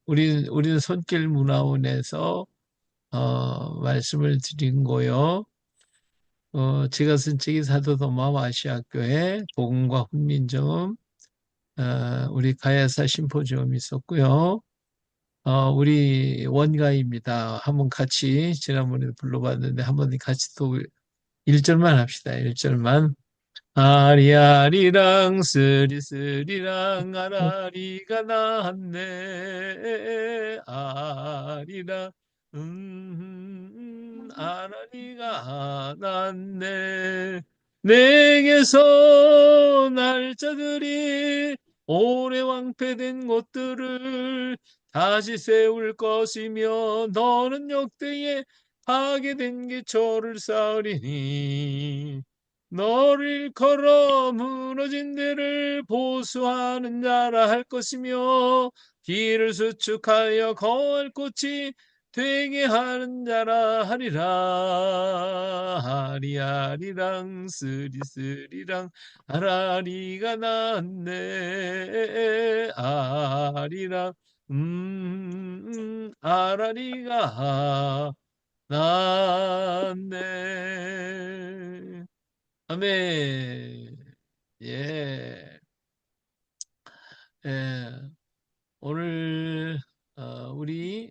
우리는 손길 문화원에서 말씀을 드린 거요. 제가 쓴 책이 사도도마 아시아교회 복음과 훈민정음, 우리 가야사 심포지엄이 있었고요. 우리 원가입니다. 한번 같이 지난번에 불러봤는데 한번 같이 또 1절만 합시다. 1절만. 아리아리랑 스리스리랑 아라리가 났네. 아리랑 아라리가 났네. 내게서 날짜들이 오래 왕폐된 곳들을 다시 세울 것이며 너는 역대에 파괴된 게 저를 쌓으리니 너를 걸어 무너진 데를 보수하는 자라 할 것이며 길을 수축하여 거할 곳이 되게 하는 자라 하리라. 하리하리랑 스리스리랑 아라리가 났네. 아리랑 아라리가 났네. 아멘. 예. 예. 오늘 우리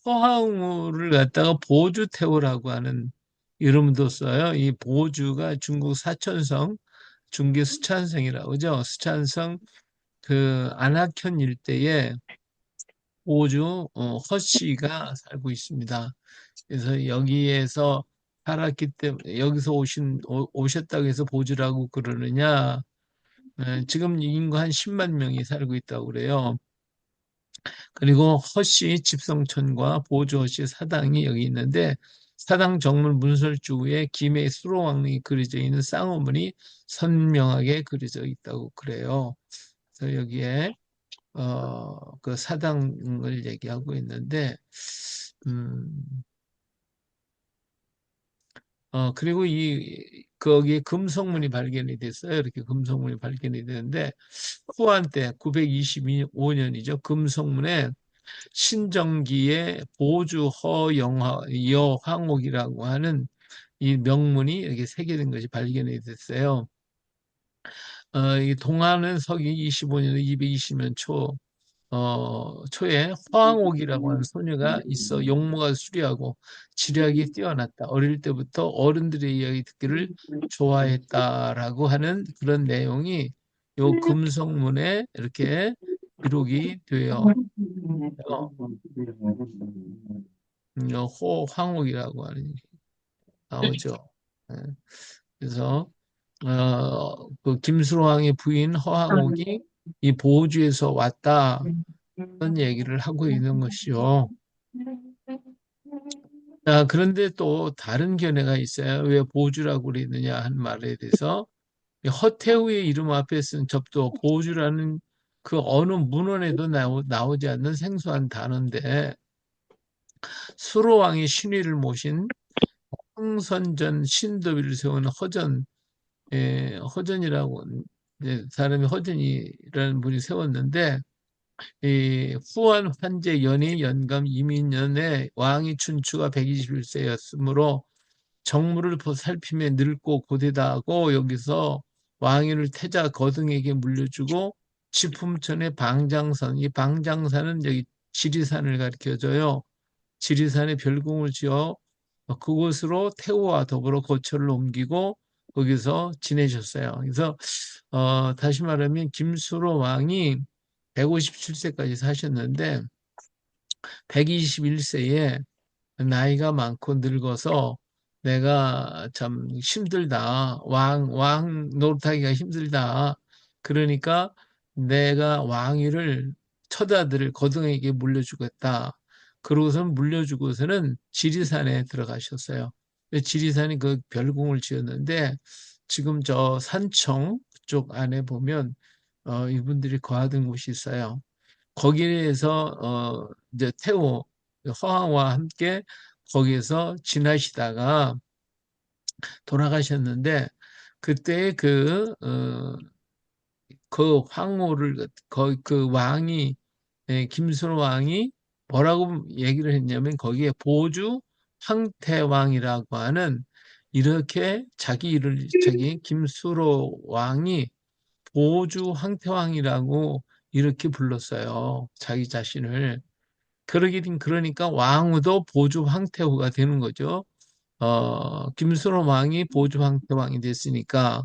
허황우를 갖다가 보주태우라고 하는 이름도 써요. 이 보주가 중국 사천성, 중계 수찬성이라고 그죠? 수찬성 그 안학현 일대에 보주 허씨가 살고 있습니다. 그래서 여기에서 살았기 때문에 여기서 오셨다고 해서 보주라고 그러느냐? 지금 인구 한 10만 명이 살고 있다고 그래요. 그리고 허씨 집성촌과 보주허씨 사당이 여기 있는데 사당 정문 문설주에 김해 수로왕릉이 그려져 있는 쌍화문이 선명하게 그려져 있다고 그래요. 그래서 여기에 그 사당을 얘기하고 있는데 음, 그리고 거기에 금속문이 발견이 됐어요. 이렇게 금속문이 발견이 되는데 후한 때 925년이죠. 금속문에 신정기의 보주 허영화 여황옥이라고 하는 이 명문이 이렇게 새겨진 것이 발견이 됐어요. 이 동안은 서기 25년, 220년 초에 화항옥이라고 하는 소녀가 있어 용모가 수려하고 지략이 뛰어났다. 어릴 때부터 어른들의 이야기 듣기를 좋아했다라고 하는 그런 내용이 요 금속문에 이렇게 기록이 되어 호황옥이라고 하는 게 나오죠. 예. 그래서 그 김수로왕의 부인 허황옥이 이 보주에서 왔다 그런 얘기를 하고 있는 것이요. 자, 그런데 또 다른 견해가 있어요. 왜 보주라고 그랬느냐 하는 말에 대해서 허태우의 이름 앞에 쓴 접도 보주라는 그 어느 문헌에도 나오지 않는 생소한 단어인데 수로왕이 신위를 모신 흥선전 신도비를 세운 허전이라고 사람이 허전이라는 분이 세웠는데 이 후한 환제 연희 연감 이민년에 왕이 춘추가 121세였으므로 정무를 살피며 늙고 고되다하고 여기서 왕위를 태자 거등에게 물려주고 지품천의 방장선 이 방장산은 여기 지리산을 가리켜줘요. 지리산에 별궁을 지어 그곳으로 태우와 더불어 거처를 옮기고 거기서 지내셨어요. 그래서 다시 말하면 김수로 왕이 157세까지 사셨는데 121세에 나이가 많고 늙어서 내가 참 힘들다. 왕 노릇하기가 힘들다. 그러니까 내가 왕위를 처자들을 거등에게 물려주겠다. 그러고선 물려주고서는 지리산에 들어가셨어요. 지리산이 그 별궁을 지었는데 지금 저 산청 쪽 안에 보면 이분들이 거하던 곳이 있어요. 거기에서 이제 태호 허황과 함께 거기에서 지나시다가 돌아가셨는데 그때 그 황후를 그 왕이 김수로 왕이 뭐라고 얘기를 했냐면 거기에 보주 황태왕이라고 하는 이렇게 자기 김수로 왕이 보주 황태왕이라고 이렇게 불렀어요. 자기 자신을. 그러니까 왕후도 보주 황태후가 되는 거죠. 김수로 왕이 보주 황태왕이 됐으니까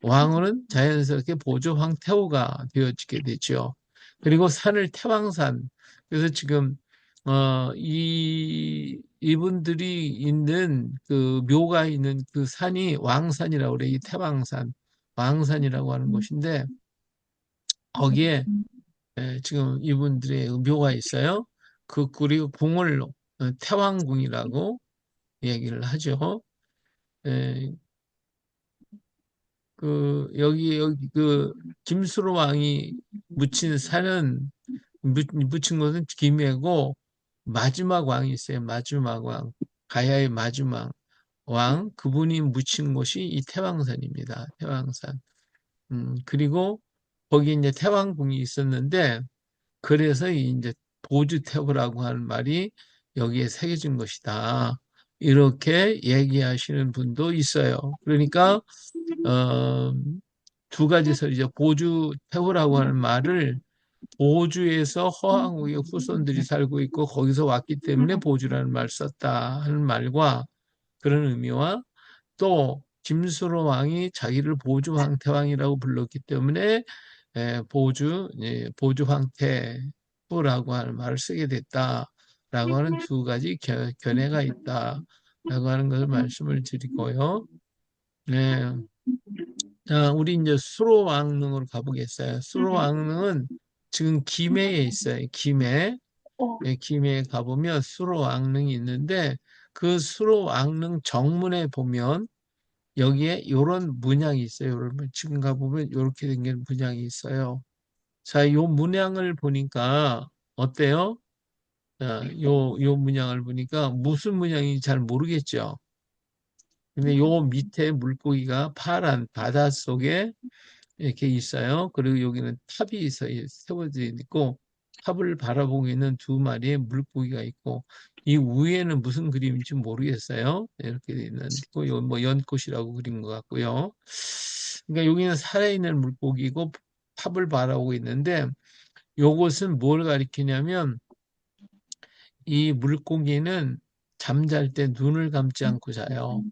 왕후는 자연스럽게 보조 황태후가 되어지게 되죠. 그리고 산을 태왕산. 그래서 지금 이분들이 있는 그 묘가 있는 그 산이 왕산이라고 그래요. 이 태왕산, 왕산이라고 하는 곳인데 거기에 지금 이분들의 묘가 있어요. 그리고 궁을 태왕궁이라고 얘기를 하죠. 에, 여기 김수로 왕이 묻힌 곳은 김해고 마지막 왕이 있어요. 마지막 왕. 가야의 마지막 왕. 그분이 묻힌 곳이 이 태왕산입니다. 태왕산. 그리고 거기 이제 태왕궁이 있었는데 그래서 이제 보주태후라고 하는 말이 여기에 새겨진 것이다. 이렇게 얘기하시는 분도 있어요. 그러니까 어, 두 가지 설이죠. 보주태후라고 하는 말을 보주에서 허황우의 후손들이 살고 있고 거기서 왔기 때문에 보주라는 말을 썼다 하는 말과 그런 의미와 또 김수로 왕이 자기를 보주 황태왕이라고 불렀기 때문에 보주 황태후라고 하는 말을 쓰게 됐다라고 하는 두 가지 견해가 있다라고 하는 것을 말씀을 드리고요. 네. 자, 우리 이제 수로왕릉으로 가보겠어요. 수로왕릉은 지금 김해에 있어요. 김해. 김해에 가보면 수로왕릉이 있는데 그 수로왕릉 정문에 보면 여기에 이런 문양이 있어요. 여러분 지금 가보면 이렇게 생긴 문양이 있어요. 자, 이 문양을 보니까 어때요? 자, 요 문양을 보니까 무슨 문양인지 잘 모르겠죠. 근데 요 밑에 물고기가 파란 바닷속에 이렇게 있어요. 그리고 여기는 탑이 세워져 있고 탑을 바라보고 있는 두 마리의 물고기가 있고 이 위에는 무슨 그림인지 모르겠어요. 이렇게 돼 있는 거, 뭐 연꽃이라고 그린 것 같고요. 그러니까 여기는 살아있는 물고기고 탑을 바라보고 있는데 요것은 뭘 가리키냐면 이 물고기는 잠잘 때 눈을 감지 않고 자요.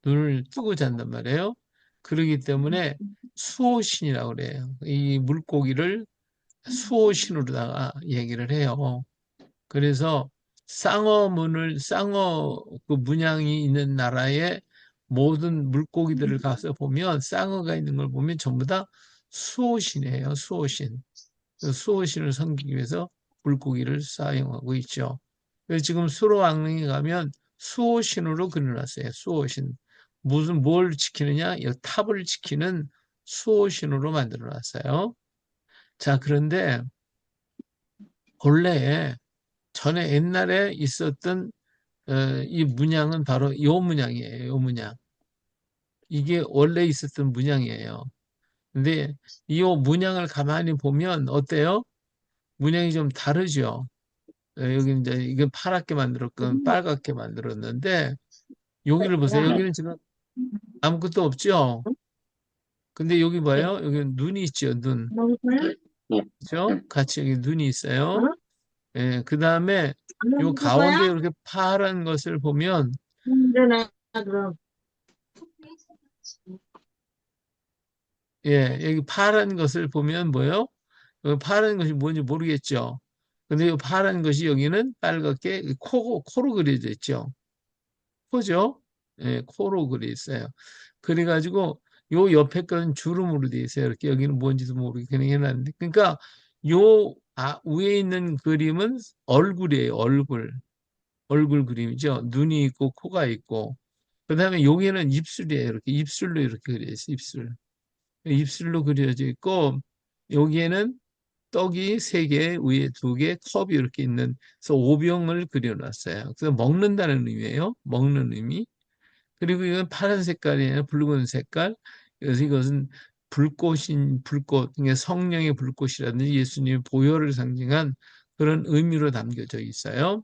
눈을 뜨고 잔단 말이에요. 그러기 때문에 수호신이라고 그래요. 이 물고기를 수호신으로다가 얘기를 해요. 그래서 쌍어 그 문양이 있는 나라의 모든 물고기들을 가서 보면 쌍어가 있는 걸 보면 전부 다 수호신이에요. 수호신. 그 수호신을 섬기기 위해서 물고기를 사용하고 있죠. 그래서 지금 수로왕릉에 가면 수호신으로 그려놨어요. 수호신. 뭘 지키느냐? 이 탑을 지키는 수호신으로 만들어 놨어요. 자, 그런데 본래 전에 옛날에 있었던 이 문양은 바로 이 문양이에요. 이 문양. 이게 원래 있었던 문양이에요. 근데 이 문양을 가만히 보면 어때요? 문양이 좀 다르죠. 여기 이제 이건 파랗게 만들었건 빨갛게 만들었는데 여기를 보세요. 여기는 지금 아무것도 없죠. 근데 여기 봐요. 여기 눈이 있죠. 눈. 그죠? 같이 여기 눈이 있어요. 예, 그 다음에 요 가운데 이렇게 파란 것을 보면 예, 여기 파란 것을 보면 뭐요? 파란 것이 뭔지 모르겠죠. 근데 이 파란 것이 여기는 빨갛게 코로 그려져 있죠. 코죠? 예, 코로 그려 있어요. 그래가지고 요 옆에 거는 주름으로 돼 있어요. 이렇게 여기는 뭔지도 모르게 그냥 해놨는데. 그러니까 위에 있는 그림은 얼굴이에요. 얼굴 그림이죠. 눈이 있고 코가 있고. 그다음에 여기는 입술이에요. 이렇게 입술로 이렇게 그려 있어요. 입술로 그려져 있고 여기에는 떡이 세 개, 위에 두 개, 컵이 이렇게 있는 그래서 오병을 그려놨어요. 그래서 먹는다는 의미예요. 먹는 의미. 그리고 이건 파란 색깔이 아니라 붉은 색깔. 그래서 이것은 불꽃인 불꽃, 그러니까 성령의 불꽃이라든지 예수님의 보혈을 상징한 그런 의미로 담겨져 있어요.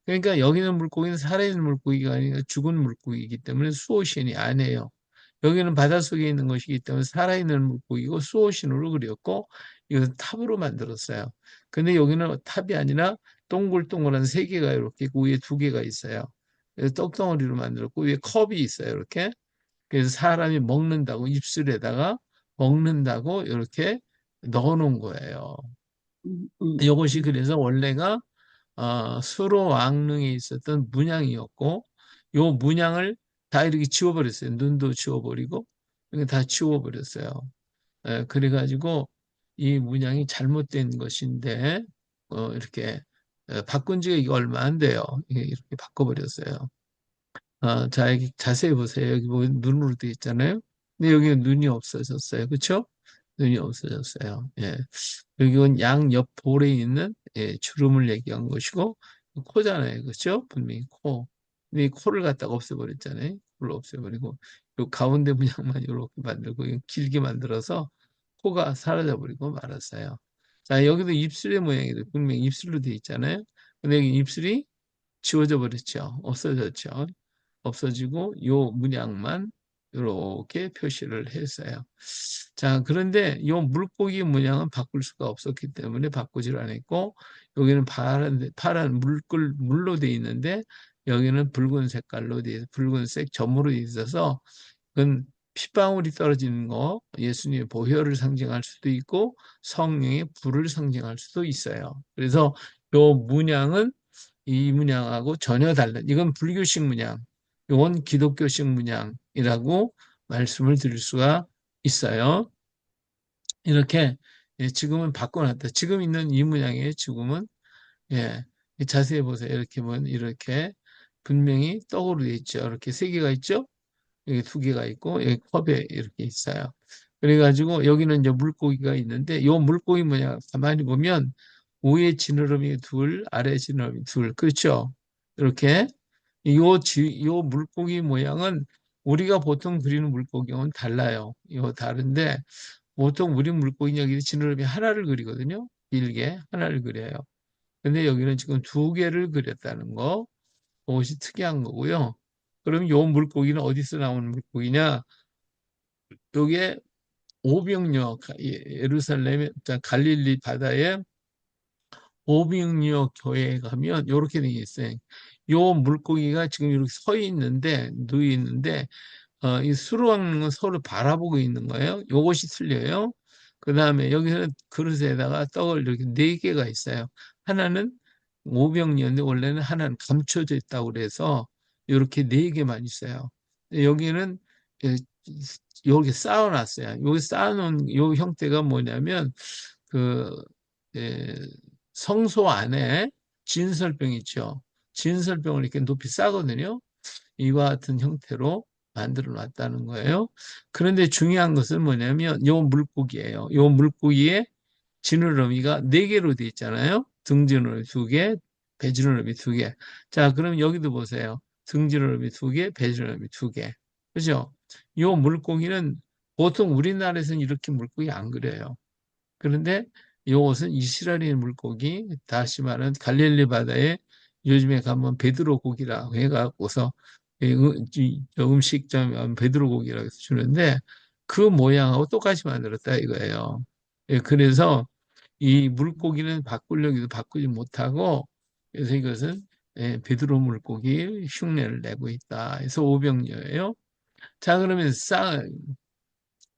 그러니까 여기는 물고기는 살아있는 물고기가 아니라 죽은 물고기이기 때문에 수오신이 아니에요. 여기는 바닷속에 있는 것이기 때문에 살아있는 물고기고 수오신으로 그렸고 이것은 탑으로 만들었어요. 근데 여기는 탑이 아니라 동글동글한 세 개가 이렇게 있고 위에 두 개가 있어요. 그래서 떡덩어리로 만들었고 위에 컵이 있어요. 이렇게. 그래서 사람이 먹는다고 입술에다가 먹는다고 이렇게 넣어 놓은 거예요. 음, 음, 이것이 그래서 원래가 수로 왕릉에 있었던 문양이었고 요 문양을 다 이렇게 지워버렸어요. 눈도 지워버리고 이거 다 지워버렸어요. 그래가지고 이 문양이 잘못된 것인데 이렇게 바꾼 지가 이거 얼마 안 돼요. 이렇게 바꿔버렸어요. 자, 여기 자세히 보세요. 여기 보면 눈으로 되어 있잖아요. 근데 여기는 눈이 없어졌어요. 그렇죠? 눈이 없어졌어요. 예. 여기는 양옆 볼에 있는 주름을 얘기한 것이고 코잖아요. 그렇죠? 분명히 코. 근데 이 코를 갖다가 없애버렸잖아요. 코를 없애버리고 요 가운데 문양만 이렇게 만들고 길게 만들어서 코가 사라져버리고 말았어요. 자, 여기도 입술의 모양이 분명히 입술로 되어 있잖아요. 근데 여기 입술이 지워져 버렸죠. 없어졌죠. 없어지고 요 문양만 이렇게 표시를 했어요. 자, 그런데 요 물고기 문양은 바꿀 수가 없었기 때문에 바꾸질 않았고 여기는 파란 물로 돼 있는데 여기는 붉은 색깔로 돼 붉은색 점으로 돼 있어서 그건 핏방울이 떨어지는 거 예수님의 보혈을 상징할 수도 있고 성령의 불을 상징할 수도 있어요. 그래서 요 문양은 이 문양하고 전혀 다른 이건 불교식 문양, 이건 기독교식 문양이라고 말씀을 드릴 수가 있어요. 이렇게 지금은 바꿔놨다. 지금 있는 이 문양의 지금은 예, 자세히 보세요. 이렇게 보면 이렇게 분명히 떡으로 돼 있죠. 이렇게 세 개가 있죠. 여기 두 개가 있고 여기 컵에 이렇게 있어요. 그래가지고 여기는 이제 물고기가 있는데 요 물고기 뭐냐 가만히 보면 위에 지느러미 둘, 아래 지느러미 둘, 그렇죠? 이렇게 요 물고기 모양은 우리가 보통 그리는 물고기와는 달라요. 이거 다른데 보통 우리 물고기 여기 지느러미 하나를 그리거든요. 길게 하나를 그려요. 근데 여기는 지금 두 개를 그렸다는 거, 그것이 특이한 거고요. 그럼 요 물고기는 어디서 나오는 물고기냐? 요게 오병이어 예루살렘 갈릴리 바다에 오병이어 교회에 가면 이렇게 돼 있어요. 요 물고기가 지금 이렇게 서 있는데 누워 있는데 이 수로왕릉은 서로 바라보고 있는 거예요. 요것이 틀려요. 그 다음에 여기서는 그릇에다가 떡을 이렇게 네 개가 있어요. 하나는 오병이어인데 원래는 하나는 감춰져 있다고 그래서 이렇게 네 개만 있어요. 여기는 예, 여기 쌓아놨어요. 여기 쌓아놓은 요 형태가 뭐냐면 그 예, 성소 안에 진설병 있죠. 진설병을 이렇게 높이 쌓거든요. 이와 같은 형태로 만들어 놨다는 거예요. 그런데 중요한 것은 뭐냐면 요 물고기예요. 요 물고기에 지느러미가 네 개로 돼 있잖아요. 등지느러미 두 개, 배지느러미 두 개. 자, 그럼 여기도 보세요. 등지느러미 두 개, 배지느러미 두 개. 그죠? 요 물고기는 보통 우리나라에서는 이렇게 물고기 안 그려요. 그런데 이것은 이스라엘의 물고기, 다시 말하는 갈릴리 바다에 요즘에 가면 베드로 고기라고 해갖고서 음식점 베드로 고기라고 해서 주는데 그 모양하고 똑같이 만들었다 이거예요. 그래서 이 물고기는 바꾸려기도 바꾸지 못하고 그래서 이것은 베드로 물고기 흉내를 내고 있다. 그래서 오병이어예요. 자, 그러면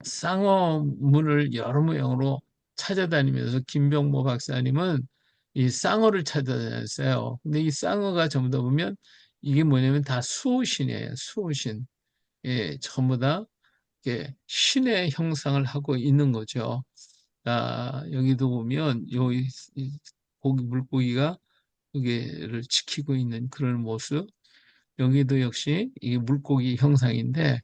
쌍어문을 여러 모양으로 찾아다니면서 김병모 박사님은 이 쌍어를 찾아다녔어요. 근데 이 쌍어가 전부 다 보면 이게 뭐냐면 다 수호신이에요. 수호신. 예, 전부 다 이렇게 신의 형상을 하고 있는 거죠. 여기도 보면 이 고기 물고기가 고개를 지키고 있는 그런 모습. 여기도 역시 이게 물고기 형상인데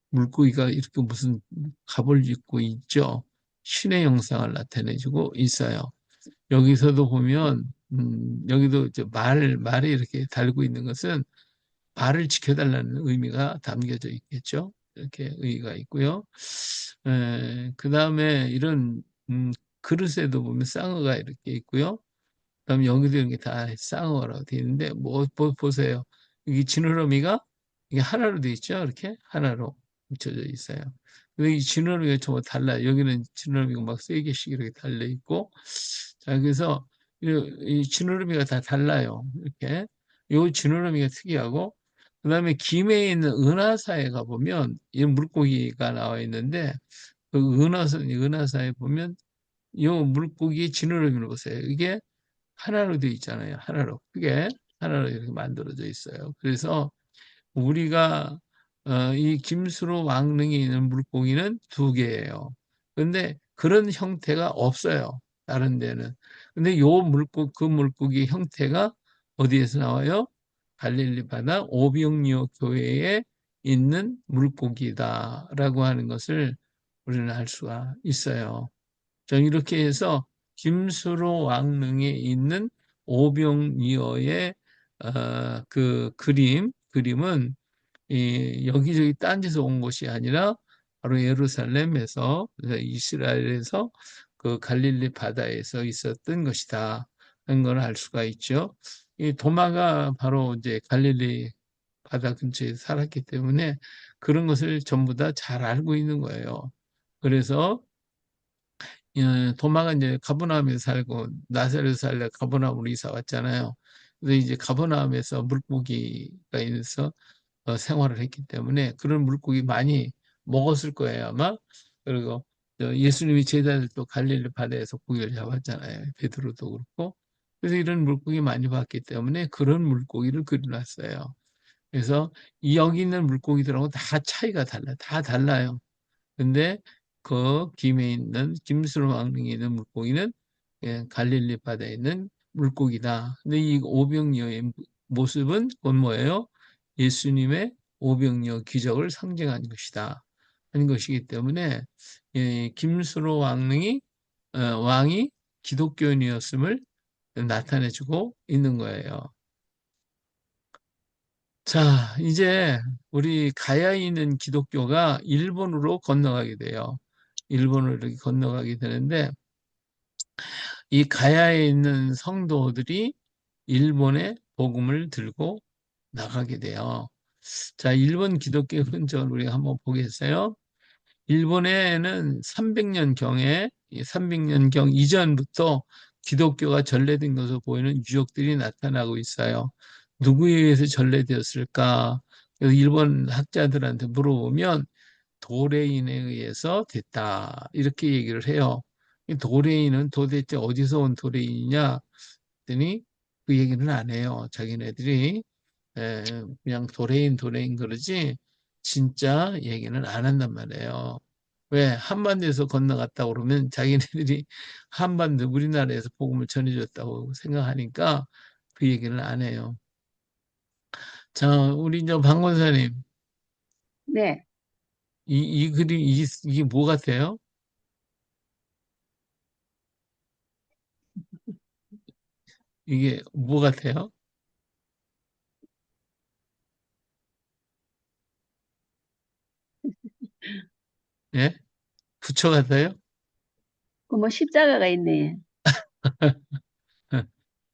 물고기가 이렇게 무슨 갑을 입고 있죠. 신의 형상을 나타내주고 있어요. 여기서도 보면 여기도 이제 말에 이렇게 달고 있는 것은 말을 지켜달라는 의미가 담겨져 있겠죠. 이렇게 의의가 있고요. 그 다음에 이런 그릇에도 보면 쌍어가 이렇게 있고요. 그다음에 여기도 이렇게 다 쌍어라고 되어 있는데 보세요. 여기 지느러미가 이게 하나로 되어 있죠. 이렇게 하나로 묻혀져 있어요. 근데 이 지느러미가 정말 달라요. 여기는 지느러미가 막 세 개씩 이렇게 달려 있고, 자 그래서 이 지느러미가 다 달라요. 이렇게 요 지느러미가 특이하고, 그다음에 김해에 있는 은하사에 가 보면 이 물고기가 나와 있는데 그 은하사에 보면 이 물고기 지느러미를 보세요. 이게 하나로 되어 있잖아요. 하나로 크게 하나로 이렇게 만들어져 있어요. 그래서 우리가 이 김수로 왕릉에 있는 물고기는 두 개예요. 근데 그런 형태가 없어요. 다른 데는. 근데 그 물고기 형태가 어디에서 나와요? 갈릴리 바다 오병이어 교회에 있는 물고기다라고 하는 것을 우리는 알 수가 있어요. 자, 이렇게 해서 김수로 왕릉에 있는 오병이어의 그 그림은 여기저기 딴 데서 온 것이 아니라 바로 예루살렘에서 이스라엘에서 그 갈릴리 바다에서 있었던 것이다 하는 걸 알 수가 있죠. 이 도마가 바로 이제 갈릴리 바다 근처에 살았기 때문에 그런 것을 전부 다 잘 알고 있는 거예요. 그래서 도마가 이제 가버나움에 살고 나사렛에 살다 가버나움으로 이사 왔잖아요. 그래서 이제 가버나움에서 물고기가 있어서 생활을 했기 때문에 그런 물고기 많이 먹었을 거예요, 아마. 그리고 예수님이 제자들 또 갈릴리 바다에서 고기를 잡았잖아요. 베드로도 그렇고. 그래서 이런 물고기 많이 봤기 때문에 그런 물고기를 그려놨어요. 그래서 이 여기 있는 물고기들하고 다 차이가 달라요. 다 달라요. 근데 그 김에 있는 김수로 왕릉에 있는 물고기는 갈릴리 바다에 있는 물고기다. 근데 이 오병이어의 모습은 그건 뭐예요? 예수님의 오병이어 기적을 상징하는 것이다. 하는 것이기 때문에 김수로 왕이 기독교인이었음을 나타내주고 있는 거예요. 자, 이제 우리 가야에 있는 기독교가 일본으로 건너가게 돼요. 일본으로 이렇게 건너가게 되는데 이 가야에 있는 성도들이 일본에 복음을 들고 나가게 돼요. 자, 일본 기독교 흔적을 우리가 한번 보겠어요. 일본에는 300년경에 300년경 이전부터 기독교가 전래된 것으로 보이는 유적들이 나타나고 있어요. 누구에 의해서 전래되었을까? 그래서 일본 학자들한테 물어보면 도레인에 의해서 됐다. 이렇게 얘기를 해요. 이 도레인은 도대체 어디서 온 도레인이냐? 했더니 그 얘기는 안 해요. 자기네들이 그냥 도레인 그러지 진짜 얘기는 안 한단 말이에요. 왜? 한반도에서 건너갔다 그러면 자기네들이 한반도 우리나라에서 복음을 전해줬다고 생각하니까 그 얘기를 안 해요. 자, 우리 방 권사님, 네, 이 그림 이게 뭐 같아요? 이게 뭐 같아요? 예? 부처 같아요? 그 뭐 십자가가 있네.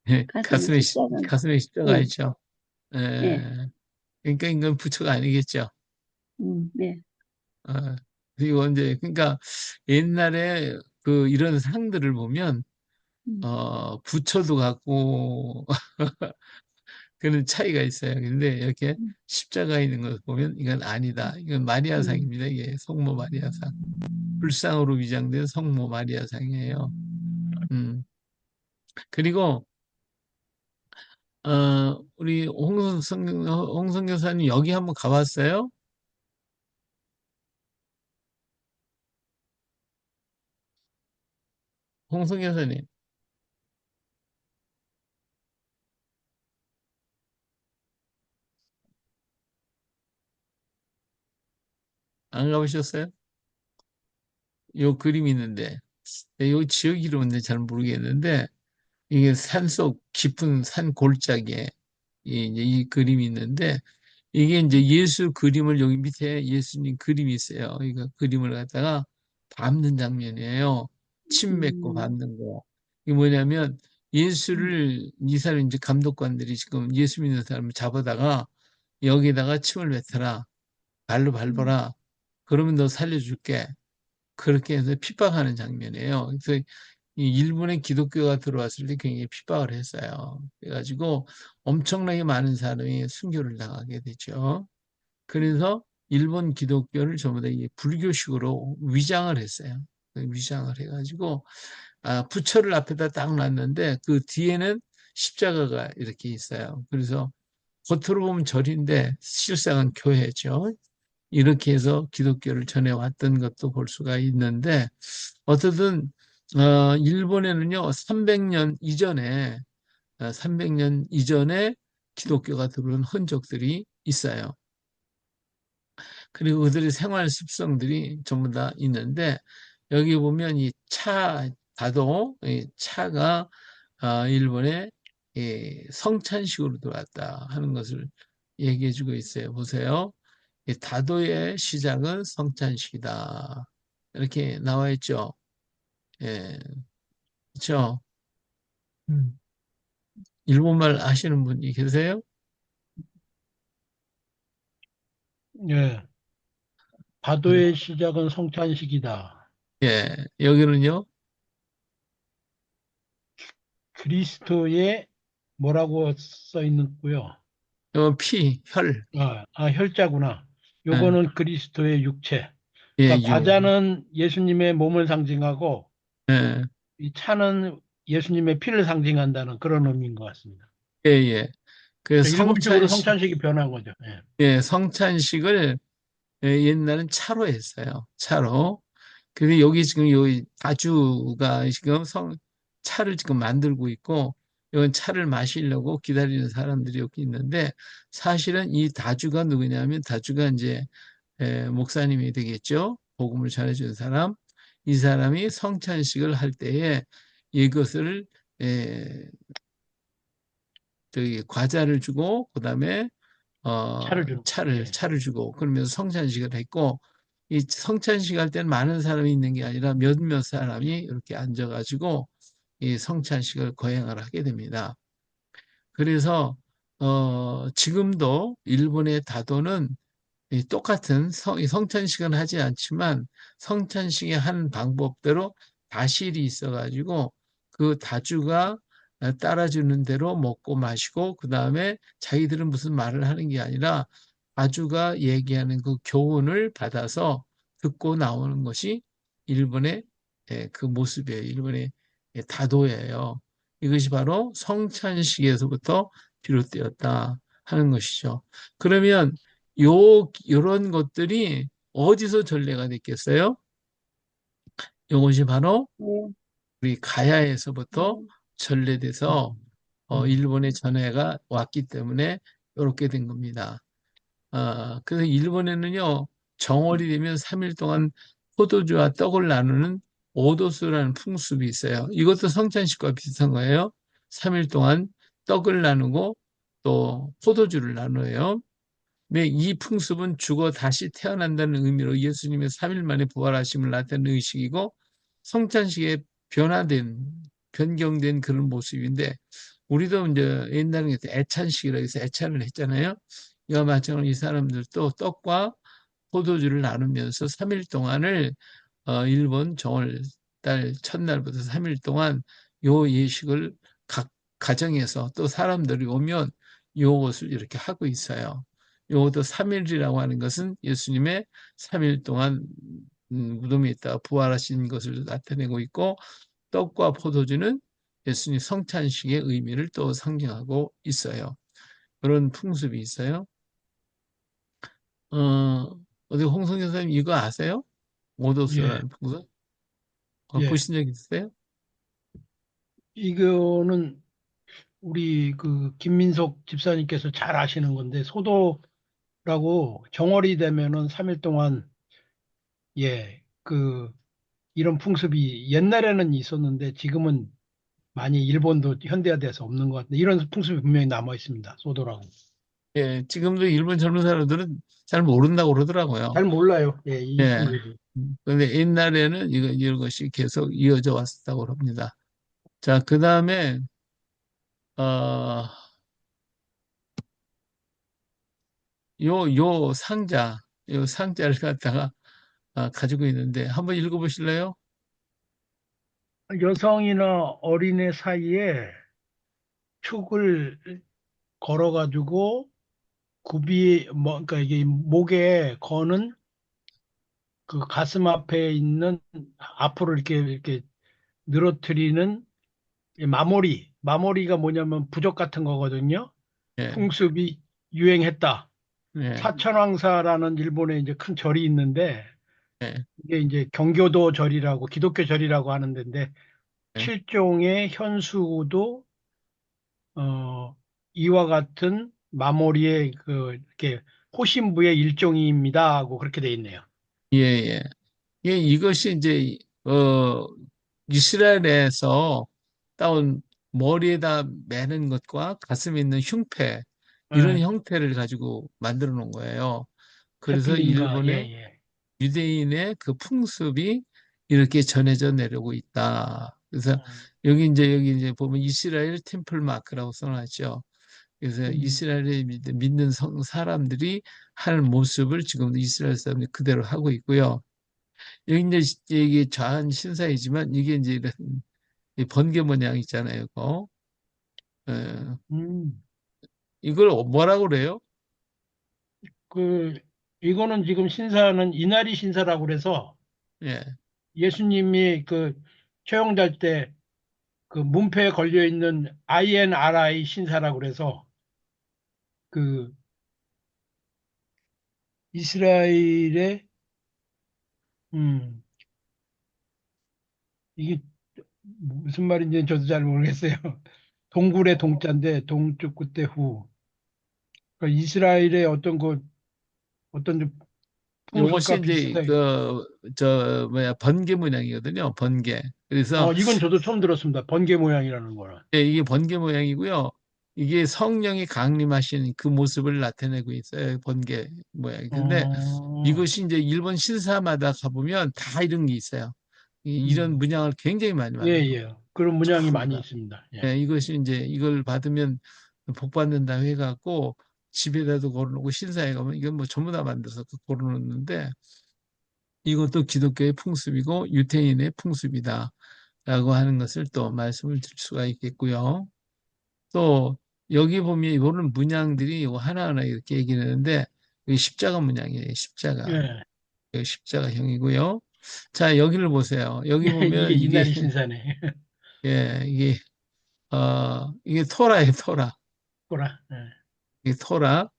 예, 가슴에 십자가. 가슴에 십자가 네, 있죠. 네, 예, 그러니까 이건 부처가 아니겠죠. 네, 어, 그리고 이제 그러니까 옛날에 그 이런 상들을 보면 음, 부처도 갖고 그런 차이가 있어요. 근데 이렇게 음, 십자가 있는 것을 보면 이건 아니다. 이건 음, 마리아상입니다. 이게 성모 마리아상. 불상으로 위장된 성모 마리아상이에요. 그리고 우리 홍성 교사님 여기 한번 가봤어요? 홍성 교사님 안 가보셨어요? 요 그림 있는데 요 지역 이름은 잘 모르겠는데 이게 산속 깊은 산 골짜기에 이제 이 그림이 있는데 이게 이제 예수 그림을 여기 밑에 예수님 그림이 있어요. 이거 그림을 갖다가 밟는 장면이에요. 침 맺고 음, 밟는 거. 이게 뭐냐면 음, 예수를 이 사람 이제 감독관들이 지금 예수 믿는 사람을 잡아다가 여기다가 침을 뱉어라. 발로 음, 밟아라. 그러면 너 살려줄게. 그렇게 해서 핍박하는 장면이에요. 그래서 이 일본에 기독교가 들어왔을 때 굉장히 핍박을 했어요. 그래가지고 엄청나게 많은 사람이 순교를 당하게 되죠. 그래서 일본 기독교를 전부 다이 불교식으로 위장을 했어요. 위장을 해가지고 부처를 앞에다 딱 놨는데 그 뒤에는 십자가가 이렇게 있어요. 그래서 겉으로 보면 절인데 실상은 교회죠. 이렇게 해서 기독교를 전해왔던 것도 볼 수가 있는데 어쨌든 일본에는요 300년 이전에 300년 이전에 기독교가 들어온 흔적들이 있어요. 그리고 그들의 생활 습성들이 전부 다 있는데 여기 보면 이 다도 이 차가 일본의 성찬식으로 들어왔다 하는 것을 얘기해 주고 있어요. 보세요. 이 다도의 시작은 성찬식이다. 이렇게 나와 있죠. 예, 그렇죠. 음. 일본말 아시는 분이 계세요? 예, 음. 파도의 시작은 성찬식이다. 예, 여기는요. 그리스도의 뭐라고 써 있고요. 혈. 혈자구나. 예, 요거는 그리스도의 육체. 예, 그러니까 과자는 예수님의 몸을 상징하고 예, 이 차는 예수님의 피를 상징한다는 그런 의미인 것 같습니다. 예, 예. 그 그러니까 일본식으로 성찬식, 성찬식이 변한 거죠. 예. 예, 성찬식을 옛날엔 차로 했어요. 차로. 근데 여기 지금 여기 다주가 지금 차를 지금 만들고 있고, 이건 차를 마시려고 기다리는 사람들이 여기 있는데, 사실은 이 다주가 누구냐면, 다주가 이제, 목사님이 되겠죠? 복음을 전해주는 사람. 이 사람이 성찬식을 할 때에 이것을, 에, 저기, 과자를 주고, 그 다음에 차를 주는 거죠. 예. 차를 주고 그러면서 성찬식을 했고 이 성찬식 할 때는 많은 사람이 있는 게 아니라 몇몇 사람이 이렇게 앉아가지고 이 성찬식을 거행을 하게 됩니다. 그래서 지금도 일본의 다도는 이 똑같은 성찬식은 하지 않지만 성찬식의 한 방법대로 다실이 있어가지고 그 다주가 따라주는 대로 먹고 마시고 그 다음에 자기들은 무슨 말을 하는 게 아니라 다주가 얘기하는 그 교훈을 받아서 듣고 나오는 것이 일본의 그 모습이에요. 일본의 다도예요. 이것이 바로 성찬식에서부터 비롯되었다 하는 것이죠. 그러면 요런 것들이 어디서 전래가 됐겠어요? 요것이 바로 네, 우리 가야에서부터 네, 전래돼서 일본에 전해가 왔기 때문에 이렇게 된 겁니다. 그래서 일본에는요, 정월이 되면 3일 동안 포도주와 떡을 나누는 오도수라는 풍습이 있어요. 이것도 성찬식과 비슷한 거예요. 3일 동안 떡을 나누고 또 포도주를 나눠요. 네, 이 풍습은 죽어 다시 태어난다는 의미로 예수님의 3일 만에 부활하심을 나타내는 의식이고 성찬식에 변화된, 변경된 그런 모습인데 우리도 이제 옛날에 애찬식이라고 해서 애찬을 했잖아요. 이와 마찬가지로 이 사람들도 떡과 포도주를 나누면서 3일 동안을 일본 정월달 첫날부터 3일 동안 요 예식을 각 가정에서 또 사람들이 오면 요것을 이렇게 하고 있어요. 요것도 3일이라고 하는 것은 예수님의 3일 동안 무덤에 있다가 부활하신 것을 나타내고 있고 떡과 포도주는 예수님 성찬식의 의미를 또 상징하고 있어요. 그런 풍습이 있어요. 어디 홍성교사님 이거 아세요? 예, 오도수라는 풍습? 예. 보신 적 있으세요? 이거는 우리 그 김민석 집사님께서 잘 아시는 건데 소도라고 정월이 되면은 3일 동안 예, 그 이런 풍습이 옛날에는 있었는데 지금은 많이 일본도 현대화돼서 없는 것 같은데 이런 풍습이 분명히 남아 있습니다. 소도라고. 예, 지금도 일본 젊은 사람들은 잘 모른다고 그러더라고요. 잘 몰라요. 예, 이 예. 신들이. 그런데 옛날에는 이런 것이 계속 이어져 왔다고 합니다. 자, 그 다음에, 어, 요 상자를 갖다가 가지고 있는데, 한번 읽어보실래요? 여성이나 어린애 사이에 축을 걸어가지고 그러니까 이게 목에 거는 그 가슴 앞에 있는 앞으로 이렇게 늘어뜨리는 이 마모리가 뭐냐면 부적 같은 거거든요. 예, 풍습이 유행했다. 예, 사천왕사라는 일본에 이제 큰 절이 있는데 예, 이게 이제 경교도 절이라고 기독교 절이라고 하는 데인데 예. 칠종의 현수도 이와 같은 마모리의 그 이렇게 호신부의 일종입니다 하고 그렇게 돼 있네요. 예, 예. 예, 이것이 이제, 이스라엘에서 따온 머리에다 매는 것과 가슴에 있는 흉패, 이런 예, 형태를 가지고 만들어 놓은 거예요. 그래서 테플린가 일본의 예예. 유대인의 그 풍습이 이렇게 전해져 내려오고 있다. 그래서 여기 이제 보면 이스라엘 템플 마크라고 써놨죠. 그래서 이스라엘에 믿는 사람들이 하는 모습을 지금도 이스라엘 사람들이 그대로 하고 있고요. 여기 이제 이게 좌한 신사이지만 이게 이제 이런 이 번개 모양 있잖아요. 이거. 어, 음, 이걸 뭐라고 그래요? 그 이거는 지금 신사는 이날이 신사라고 그래서 예, 예수님이 그 처형될 때 그 문패에 걸려 있는 INRI 신사라고 그래서 그 이스라엘의 음 이게 무슨 말인지 저도 잘 모르겠어요. 동굴의 동자인데 동쪽 끝에 후. 그러니까 이스라엘의 어떤 좀 요것이 풍습과 이제 비슷하게. 뭐야 번개 모양이거든요. 번개. 그래서 이건 저도 처음 들었습니다. 번개 모양이라는 거는. 예, 이게 번개 모양이고요. 이게 성령이 강림하신 그 모습을 나타내고 있어요. 번개 모양. 근데 어, 이것이 이제 일본 신사마다 가보면 다 이런 게 있어요. 이런 음, 문양을 굉장히 많이 예, 만들어. 예. 그런 문양이 전부 많이 다. 있습니다. 예. 예, 이것이 이제 이걸 받으면 복 받는다 해갖고 집에다도 걸어놓고 신사에 가면 이건 뭐 전부 다 만들어서 걸어놓는데 이것도 기독교의 풍습이고 유태인의 풍습이다라고 하는 것을 또 말씀을 드릴 수가 있겠고요. 또 여기 보면 이거는 문양들이 이거 하나하나 이렇게 얘기를 하는데 이 십자가 문양이에요. 십자가. 예. 이거 십자가형이고요. 자, 여기를 보세요. 여기 이게 보면 이게 이날이 신사네. 예, 이게 토라예요, 토라. 보라. 예. 이게 토라.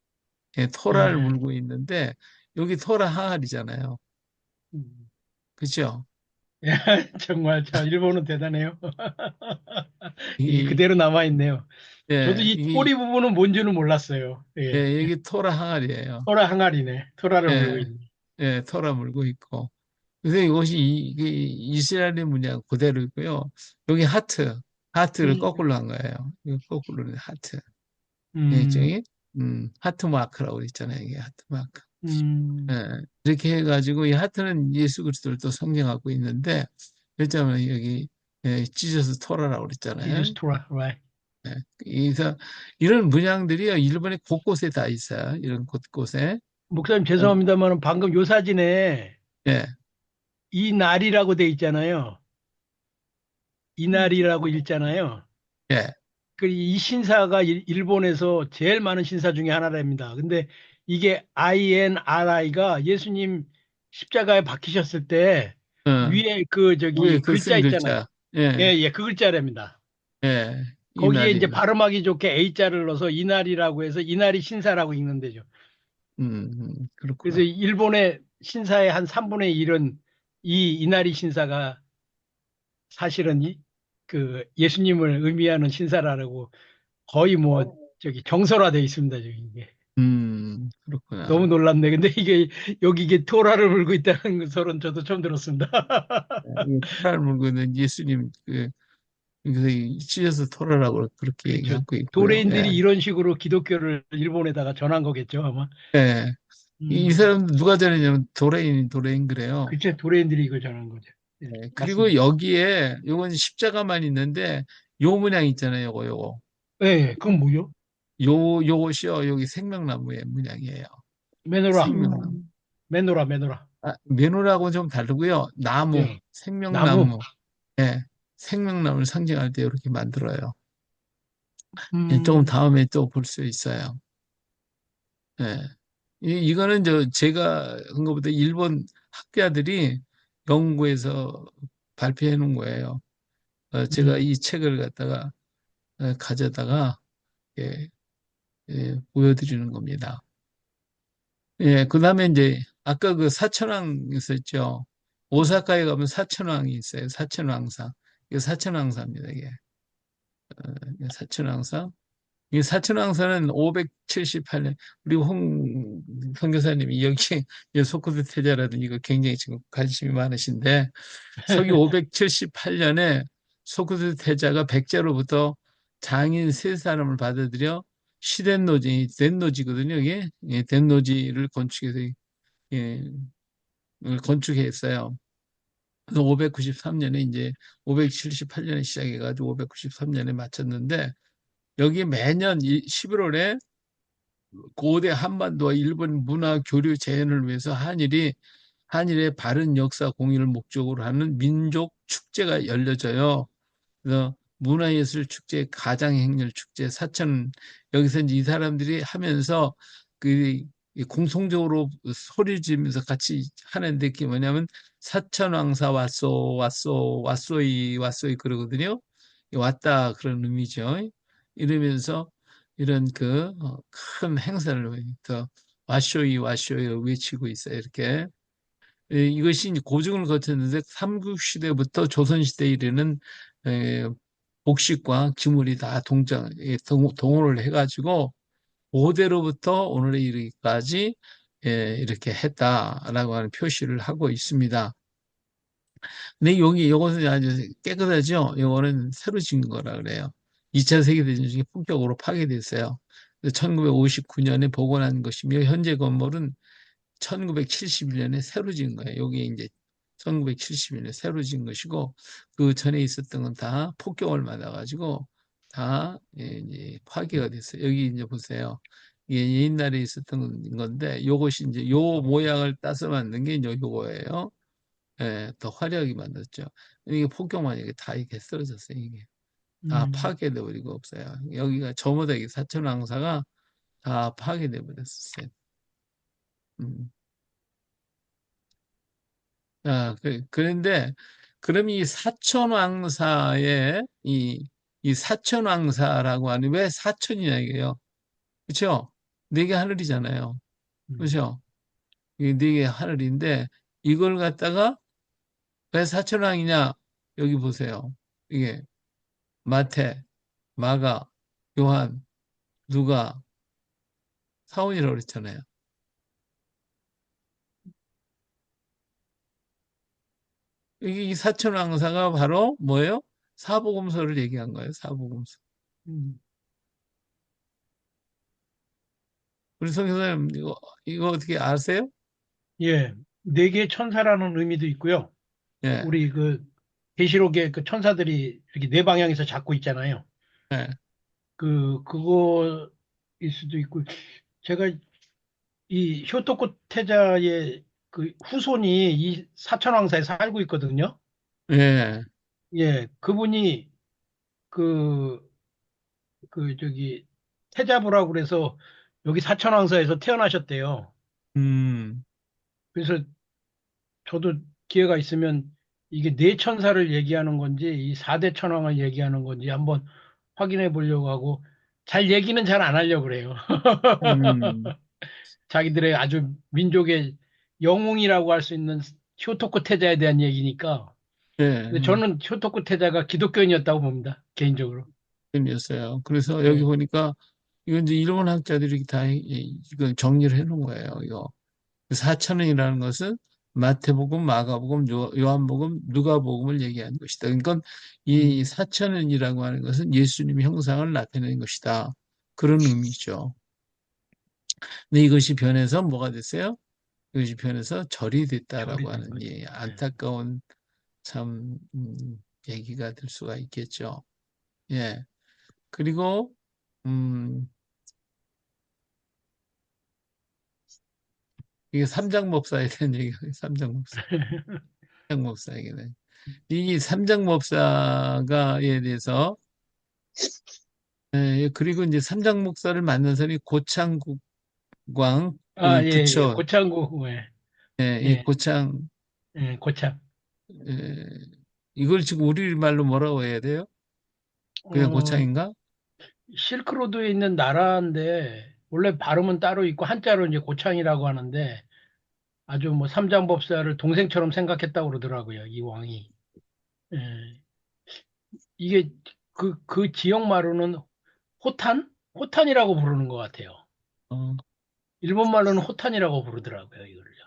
예, 토라를 예. 물고 있는데 여기 토라 항아리잖아요. 음. 그죠? 예, 정말 저 일본은 대단해요. 이게 이 그대로 남아 있네요. 저도 예, 이 꼬리 부분은 뭔지는 몰랐어요. 예. 예, 여기 토라 항아리예요. 토라 항아리네. 토라를 물고 예, 있네. 예, 토라 물고 있고. 그래서 이것이 이게 이스라엘의 문양 그대로 있고요. 여기 하트를 음, 거꾸로 한 거예요. 이거 거꾸로 된 하트. 예, 음, 저기 하트 마크라고 있잖아요. 이게 하트 마크. 음. 예, 이렇게 해가지고 이 하트는 예수 그리스도를 또 상징하고 있는데, 그렇다면 여기 지저스 토라라고 Jesus 그랬잖아요. Torah, right. 예, 그래서 이런 문양들이요 일본의 곳곳에 다 있어요. 이런 곳곳에. 목사님 어, 죄송합니다만 방금 요 사진에 예, 이 날이라고 돼 있잖아요. 이 날이라고 읽잖아요. 예, 이 신사가 일본에서 제일 많은 신사 중에 하나랍니다. 근데 이게 INRI가 예수님 십자가에 박히셨을 때 어, 위에 그 위에 저기 그 글자 쓴 있잖아요. 글자, 예, 예, 예, 그 글자랍니다. 예, 거기에 이제 이날이라. 발음하기 좋게 A자를 넣어서 이날이라고 해서 이날이 신사라고 읽는 데죠. 그래서 그렇구나. 일본의 신사의 한 3분의 1은 이 이날이 신사가 사실은 그 예수님을 의미하는 신사라고 거의 뭐 저기 정설화되어 있습니다. 저기 이게. 너무 그렇구나. 놀랍네. 근데 이게 여기 이게 토라를 물고 있다는 설은 저도 처음 들었습니다. 이 토라를 물고 있는 예수님, 그래서 찢어서 털으라고 그렇게 그렇죠. 얘기하고 있고요. 도레인들이 예. 이런 식으로 기독교를 일본에다가 전한 거겠죠, 아마. 예. 이 음, 사람 누가 전했냐면 도레인 그래요. 그쵸. 도레인들이 이거 전한 거죠. 예, 예. 그리고 맞습니다. 여기에 요건 십자가만 있는데 요 문양 있잖아요. 요거. 예, 예, 그건 뭐요? 요것이요. 여기 생명나무의 문양이에요. 메노라, 생명나무. 메노라. 아, 메노라고는 좀 다르고요. 나무, 예, 나무. 생명나무. 예. 생명나무를 상징할 때 이렇게 만들어요. 예, 조금 음, 다음에 또 볼 수 있어요. 예. 이거는 제가 한 것보다 일본 학자들이 연구해서 발표해 놓은 거예요. 제가 음, 이 책을 갖다가 가져다가 예, 보여드리는 겁니다. 예, 그 다음에 이제 아까 그 사천왕 있었죠. 오사카에 가면 사천왕이 있어요. 사천왕사. 이게 사천왕사입니다. 이게 사천왕사. 이 사천왕사는 578년 우리 홍 선교사님이 여기 이 소크스 태자라든지 이거 굉장히 지금 관심이 많으신데 서기 578년에 소크스 태자가 백제로부터 장인 세 사람을 받아들여 시덴노지 덴노지거든요. 이게 덴노지를 건축해서 예, 건축했어요. 그래서 593년에 이제 578년에 시작해가지고 593년에 마쳤는데 여기 매년 11월에 고대 한반도와 일본 문화 교류 재현을 위해서 한일의 바른 역사 공유를 목적으로 하는 민족 축제가 열려져요. 그래서 문화예술 축제, 가장행렬 축제, 사천 여기서 이제 이 사람들이 하면서 그 공통적으로 소리 지르면서 같이 하는데 그게 뭐냐면 사천왕사 왔소이 그러거든요. 왔다 그런 의미죠. 이러면서 이런 큰 행사를 더 와쇼이 외치고 있어요. 이렇게 이것이 이제 고증을 거쳤는데 삼국시대부터 조선시대 이르는 에, 복식과 기물이 다 동원을 해가지고 고대로부터 오늘에 이르기까지 이렇게 했다라고 하는 표시를 하고 있습니다. 근데 여기 이것은 아주 깨끗하죠. 이거는 새로 지은 거라 그래요. 2차 세계대전 중에 본격으로 파괴됐어요. 1959년에 복원한 것이며 현재 건물은 1971년에 새로 지은 거예요. 여기 이제 1971년에 새로 지은 것이고 그 전에 있었던 건 다 폭격을 맞아가지고 다 이제 파괴가 됐어요. 여기 이제 보세요. 이게 옛날에 있었던 건데 요것이 이제 요 모양을 따서 만든 게 이제 요거예요. 예, 더 화려하게 만들었죠. 이게 폭격 만약에 다 이렇게 쓰러졌어요. 이게 다 음, 파괴돼 버리고 없어요. 여기가 전부 다 사천왕사가 다 파괴돼 버렸어요. 음. 그런데, 그럼 이 사천왕사의, 이 사천왕사라고 하는, 왜 사천이냐, 이게요. 그쵸? 네 개 하늘이잖아요. 음, 그죠? 이게 네 개 하늘인데, 이걸 갖다가 왜 사천왕이냐? 여기 보세요. 이게, 마태, 마가, 요한, 누가, 사원이라고 그랬잖아요. 이게 이 사천왕사가 바로 뭐예요? 사복음서를 얘기한 거예요, 사복음서. 음. 우리 성교사님, 이거 어떻게 아세요? 예, 네 개의 천사라는 의미도 있고요. 예, 우리 그 계시록의 그 천사들이 이렇게 네 방향에서 잡고 있잖아요. 예. 그거일 수도 있고, 제가 이 효토코 태자의 그 후손이 이 사천왕사에 살고 있거든요. 예, 예, 그분이 그, 저기, 태자부라고 그래서 여기 사천왕사에서 태어나셨대요. 음, 그래서 저도 기회가 있으면 이게 네 천사를 얘기하는 건지 이 사대 천왕을 얘기하는 건지 한번 확인해 보려고 하고 잘 얘기는 잘 안 하려고 그래요. 음, 자기들의 아주 민족의 영웅이라고 할 수 있는 쇼토쿠 태자에 대한 얘기니까. 예, 근데 저는 쇼토쿠 태자가 기독교인이었다고 봅니다. 개인적으로. 재미였어요. 그래서 여기 네. 보니까, 이건 이제 일본 학자들이 다 이거 정리를 해 놓은 거예요, 이거. 사천원이라는 것은 마태복음, 마가복음, 요한복음, 누가복음을 얘기하는 것이다. 그러니까 이 사천은이라고 하는 것은 예수님의 형상을 나타내는 것이다. 그런 의미죠. 근데 이것이 변해서 뭐가 됐어요? 이것이 변해서 절이 절이 됐다라고 된 하는 거죠. 예, 예. 안타까운 참 얘기가 될 수가 있겠죠. 예. 그리고 음, 이게 삼장법사에 대한 얘기가 삼장법사, 삼장법사에게 이 삼장법사가에 대해서 예, 그리고 이제 삼장목사를 만난 사람이 고창국왕 아, 예, 예. 부처 고창고, 예, 예, 이 예, 고창 고창. 예, 이걸 지금 우리말로 뭐라고 해야 돼요? 그냥 어, 고창인가? 실크로드에 있는 나라인데, 원래 발음은 따로 있고, 한자로 이제 고창이라고 하는데, 아주 뭐 삼장법사를 동생처럼 생각했다고 그러더라고요, 이 왕이. 예. 이게 그 지역 말로는 호탄? 호탄이라고 부르는 것 같아요. 어, 일본 말로는 호탄이라고 부르더라고요, 이거를요.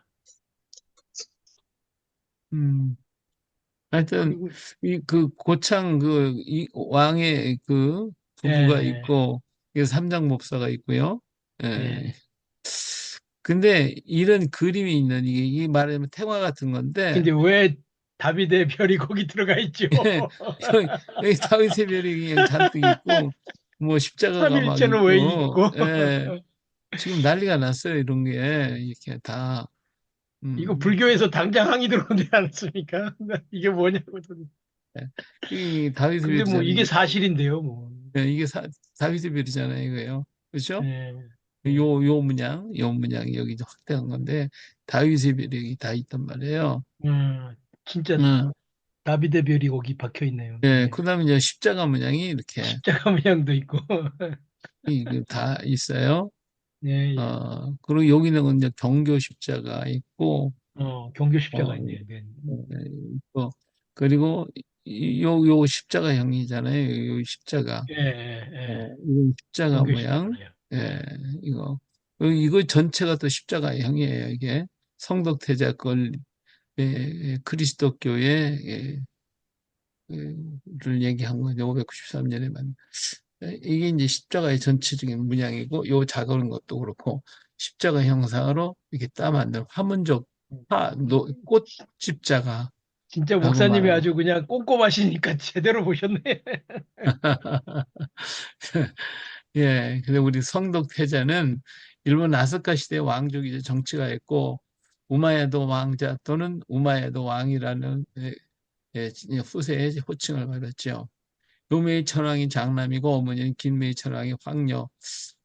음. 하여튼 그리고, 이 그 고창 그 이 왕의 그 부부가 예, 있고 이 삼장법사가 있고요. 예, 예. 예. 근데 이런 그림이 있는 이게 말하자면 태화 같은 건데 근데 왜 다비드의 별이 거기 들어가 있죠? 여기 다윗의 별이 그냥 잔뜩 있고 뭐 십자가가 막 삼일체는 왜 있고 있고? 예. 지금 난리가 났어요. 이런 게 이렇게 다 이거 음. 불교에서 당장 항의 들어오지 않았습니까? 이게 뭐냐고. 예. 이 다윗의 근데 뭐 별이잖아요. 이게 사실인데요, 뭐. 예, 이게 다윗의 별이잖아요, 이거요. 그렇죠? 예, 예. 요 문양이 여기 확대한 건데 다윗의 별이 여기 다 있단 말이에요. 진짜 응. 다비드 별이 거기 박혀 있네요. 예, 예. 그다음에 이제 십자가 문양이 이렇게 십자가 모양도 있고. 다 있어요. 예, 예. 그리고 여기는 이제 경교 십자가 있고, 경교 십자가 어, 있네요. 네. 있고, 그리고 요 십자가형이잖아요. 요 십자가. 예, 예, 예. 이건 십자가 경교 모양. 십자가요. 예, 예. 이거 전체가 또 십자가형이에요. 이게 성덕태자 걸 그리스도교의 를 얘기한 거죠. 593년에만. 이게 이제 십자가의 전체적인 문양이고, 요 작은 것도 그렇고, 십자가 형상으로 이렇게 따 만든 화문적 꽃 십자가라고 진짜 목사님이 말하는. 아주 그냥 꼼꼼하시니까 제대로 보셨네. 예, 근데 우리 성독태자는 일본 아스카 시대 왕족이죠. 정치가했고, 우마야도 왕자 또는 우마야도 왕이라는 후세의 호칭을 받았죠. 요메이 천왕이 장남이고 어머니는 긴메이 천왕의 황녀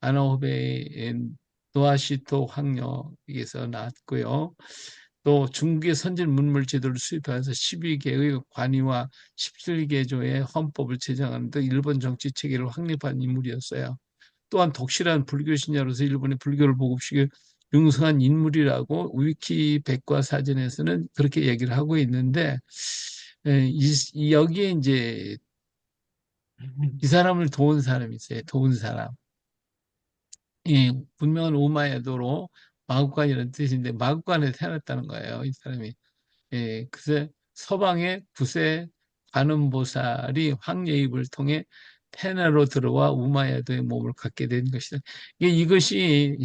아나호베의 노아시토 황녀에게서 낳았고요. 또 중국의 선진 문물 제도를 수입하면서 12개의 관이와 17개조의 헌법을 제정하는 등 일본 정치 체계를 확립한 인물이었어요. 또한 독실한 불교 신자로서 일본의 불교를 보급시켜 융성한 인물이라고 위키 백과사전에서는 그렇게 얘기를 하고 있는데 여기에 이제 이 사람을 도운 사람이 있어요. 도운 사람. 이 분명한 오마에도로 마국간이라는 뜻인데 마국간에 태어났다는 거예요. 이 사람이. 예, 그래서 서방의 구세 관음보살이 황예입을 통해 테나로 들어와 우마야도의 몸을 갖게 된 것이다. 이것이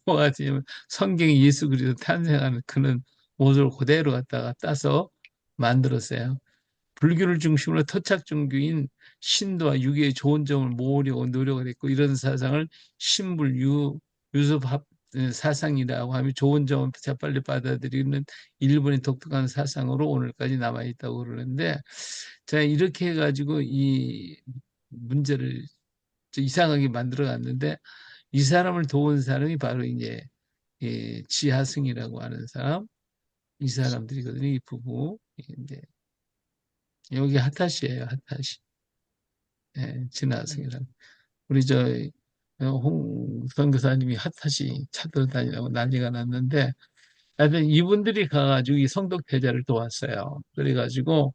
뭐가 되냐면 성경에 예수 그리스도 탄생하는 그는 모습을 그대로 갖다가 따서 만들었어요. 불교를 중심으로 토착 종교인 신도와 유교의 좋은 점을 모으려고 노력을 했고 이런 사상을 신불 유습합 사상이라고 하며 좋은 점을 재빨리 받아들이는 일본의 독특한 사상으로 오늘까지 남아있다고 그러는데 자 이렇게 해가지고 이 문제를 이상하게 만들어 갔는데 이 사람을 도운 사람이 바로 이제 지하승이라고 하는 사람 이 사람들이거든요. 이 부부 이제 여기 핫핫이에요, 핫핫이. 예, 진화승이라고. 우리 홍 선교사님이 핫핫이 찾아다니라고 난리가 났는데, 하여튼 이분들이 가가지고 이 성덕태자를 도왔어요. 그래가지고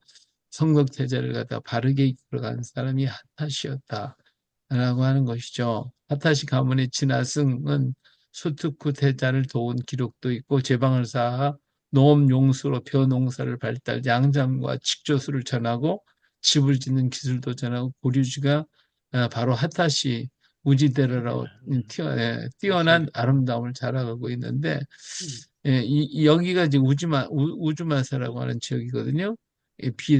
성덕태자를 갖다 바르게 이끌어간 사람이 핫핫이었다라고 하는 것이죠. 핫핫이 가문의 진화승은 소트쿠 태자를 도운 기록도 있고 제방을 쌓아 농업용수로 벼농사를 발달, 양장과 직조수를 전하고 집을 짓는 기술도 전하고 고류지가 바로 하타시 우지데라로 뛰어난 아름다움을 자랑하고 있는데 여기가 이제 우주마사라고 하는 지역이거든요.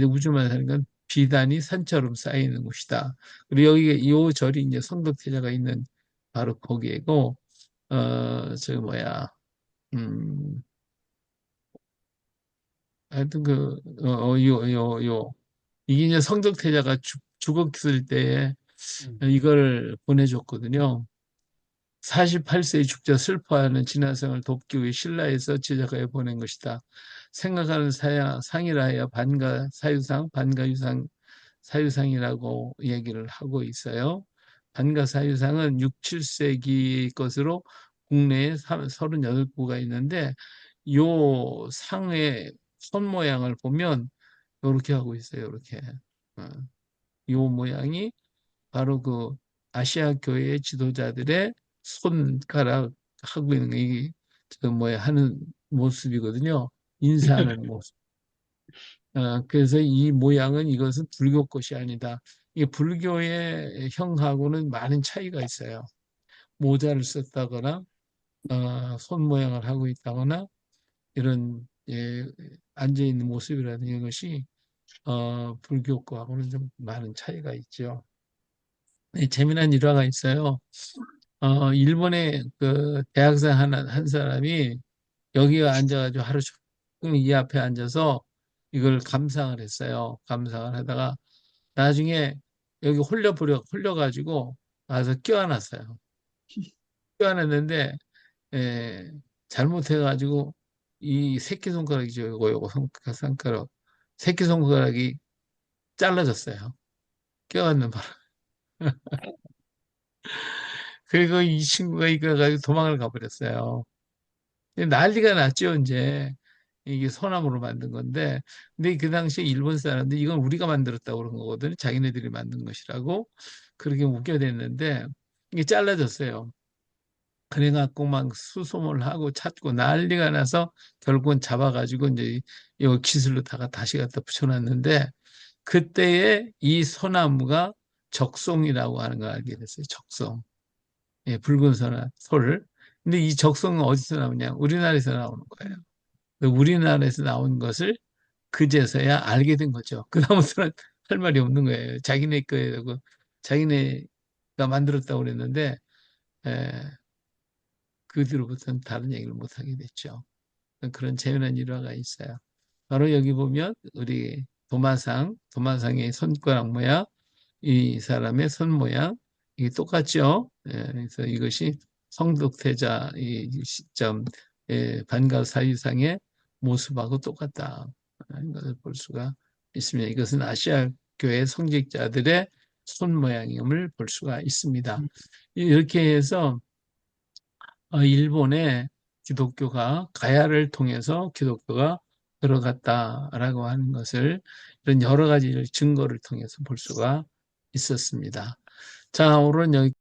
우주마사는 건 비단이 산처럼 쌓이는 곳이다. 그리고 여기가 이 절이 이제 성덕태자가 있는 바로 거기고 저기 뭐야 하여튼 이게 이제 성덕태자가 죽었을 때에 이걸 보내줬거든요. 48세의 죽자 슬퍼하는 진화성을 돕기 위해 신라에서 제작하여 보낸 것이다. 생각하는 상이라 하여 반가 사유상, 반가 유상, 사유상이라고 얘기를 하고 있어요. 반가 사유상은 6, 7세기 것으로 국내에 38구가 있는데 요 상의 손 모양을 보면 이렇게 하고 있어요. 이렇게. 요 모양이 바로 그 아시아 교회의 지도자들의 손가락 하고 있는 이게 저 뭐야 하는 모습이거든요. 인사하는 모습. 그래서 이 모양은 이것은 불교 것이 아니다. 이 불교의 형하고는 많은 차이가 있어요. 모자를 썼다거나 손 모양을 하고 있다거나 이런 앉아 있는 모습이라는 것이 불교 거하고는 좀 많은 차이가 있죠. 재미난 일화가 있어요. 일본의 그 대학생 한 사람이 여기에 앉아가지고 하루 종일 이 앞에 앉아서 이걸 감상을 했어요. 감상을 하다가 나중에 여기 홀려가지고 와서 껴안았어요. 껴안았는데, 에, 잘못해가지고 이 새끼손가락이죠. 요거 손가락. 새끼손가락이 잘라졌어요. 껴안는 바람. 그리고 이 친구가 이거 가지고 도망을 가버렸어요. 난리가 났죠, 이제. 이게 소나무로 만든 건데. 근데 그 당시에 일본 사람들 이건 우리가 만들었다고 그런 거거든요. 자기네들이 만든 것이라고. 그렇게 웃겨댔는데 이게 잘라졌어요. 그래갖고 막 수소문을 하고 찾고 난리가 나서 결국은 잡아가지고 이제 이 기술로 다시 갖다 붙여놨는데 그때에 이 소나무가 적송이라고 하는 걸 알게 됐어요. 적송. 붉은 솔. 근데 이 적송은 어디서 나오냐? 우리나라에서 나오는 거예요. 우리나라에서 나온 것을 그제서야 알게 된 거죠. 그다음부터는 할 말이 없는 거예요. 자기네 거라고 자기네가 만들었다고 그랬는데 에, 그 뒤로부터는 다른 얘기를 못 하게 됐죠. 그런 재미난 일화가 있어요. 바로 여기 보면 우리 도마상의 손가락 모양, 이 사람의 손 모양 이게 똑같죠. 그래서 이것이 성덕태자 이 시점 반가 사유상의 모습하고 똑같다 하는 것을 볼 수가 있습니다. 이것은 아시아 교회 성직자들의 손 모양임을 볼 수가 있습니다. 이렇게 해서 일본에 기독교가 가야를 통해서 기독교가 들어갔다라고 하는 것을 이런 여러 가지 증거를 통해서 볼 수가 있었습니다. 자, 오늘은 여기